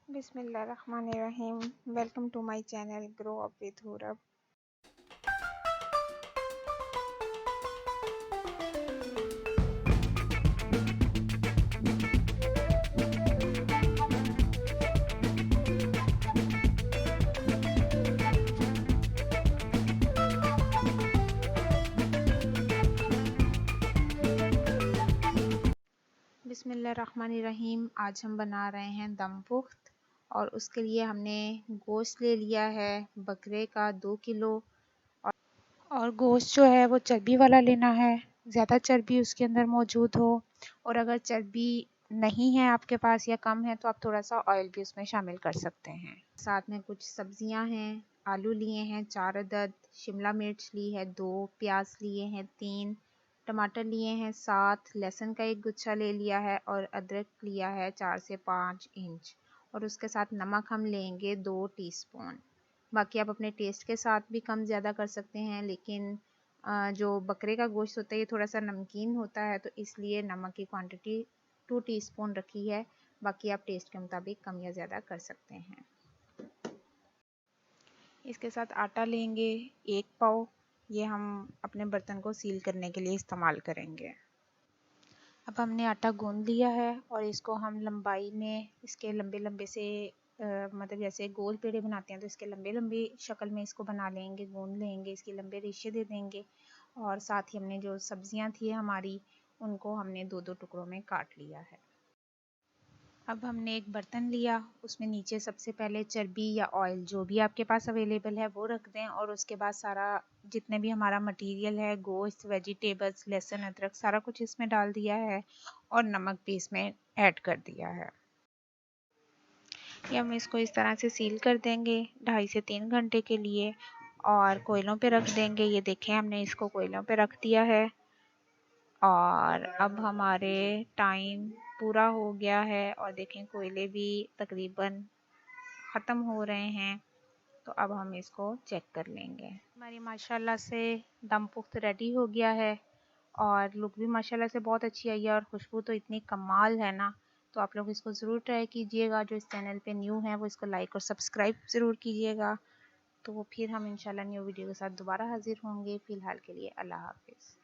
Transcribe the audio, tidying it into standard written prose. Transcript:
बिस्मिल्लाहिर्रहमानिर्रहीम। Welcome to my channel grow up with Hurab. बिस्मिल्लाहिर्रहमानिर्रहीम। आज हम बना रहे हैं दम पुख्त और उसके लिए हमने गोश्त ले लिया है बकरे का 2 किलो। और गोश्त जो है वो चर्बी वाला लेना है, ज़्यादा चर्बी उसके अंदर मौजूद हो। और अगर चर्बी नहीं है आपके पास या कम है तो आप थोड़ा सा ऑयल भी उसमें शामिल कर सकते हैं। साथ में कुछ सब्जियां हैं, आलू लिए हैं 4 अदद, शिमला मिर्च ली है 2, प्याज लिए हैं 3, टमाटर लिए हैं 7, लहसुन का एक गुच्छा ले लिया है और अदरक लिया है 4 से 5 इंच। और उसके साथ नमक हम लेंगे 2 टीस्पून। बाकी आप अपने टेस्ट के साथ भी कम ज़्यादा कर सकते हैं, लेकिन जो बकरे का गोश्त होता है ये थोड़ा सा नमकीन होता है तो इसलिए नमक की क्वांटिटी 2 टीस्पून रखी है। बाकी आप टेस्ट के मुताबिक कम या ज़्यादा कर सकते हैं। इसके साथ आटा लेंगे 1 पाव, ये हम अपने बर्तन को सील करने के लिए इस्तेमाल करेंगे। अब हमने आटा गूंद लिया है और इसको हम लंबाई में इसके लंबे लंबे से मतलब जैसे गोल पेड़े बनाते हैं तो इसके लंबे लंबे शक्ल में इसको बना लेंगे, गूंद लेंगे, इसके लंबे रेशे दे देंगे। और साथ ही हमने जो सब्जियां थी हमारी उनको हमने 2-2 टुकड़ों में काट लिया है। अब हमने एक बर्तन लिया, उसमें नीचे सबसे पहले चर्बी या ऑयल जो भी आपके पास अवेलेबल है वो रख दें और उसके बाद सारा जितने भी हमारा मटेरियल है, गोश्त, वेजिटेबल्स, लहसुन, अदरक, सारा कुछ इसमें डाल दिया है और नमक भी इसमें ऐड कर दिया है। ये हम इसको इस तरह से सील कर देंगे 2.5 से 3 घंटे के लिए और कोयलों पे रख देंगे। ये देखें हमने इसको कोयलों पे रख दिया है और अब हमारे टाइम पूरा हो गया है और देखें कोयले भी तकरीबन ख़त्म हो रहे हैं। तो अब हम इसको चेक कर लेंगे। हमारी माशाल्लाह से दम पुख्त रेडी हो गया है और लुक भी माशाल्लाह से बहुत अच्छी आई है और खुशबू तो इतनी कमाल है ना। तो आप लोग इसको ज़रूर ट्राई कीजिएगा। जो इस चैनल पे न्यू है वो इसको लाइक और सब्सक्राइब ज़रूर कीजिएगा। तो फिर हम इंशाल्लाह न्यू वीडियो के साथ दोबारा हाजिर होंगे। फ़िलहाल के लिए अल्लाह हाफिज़।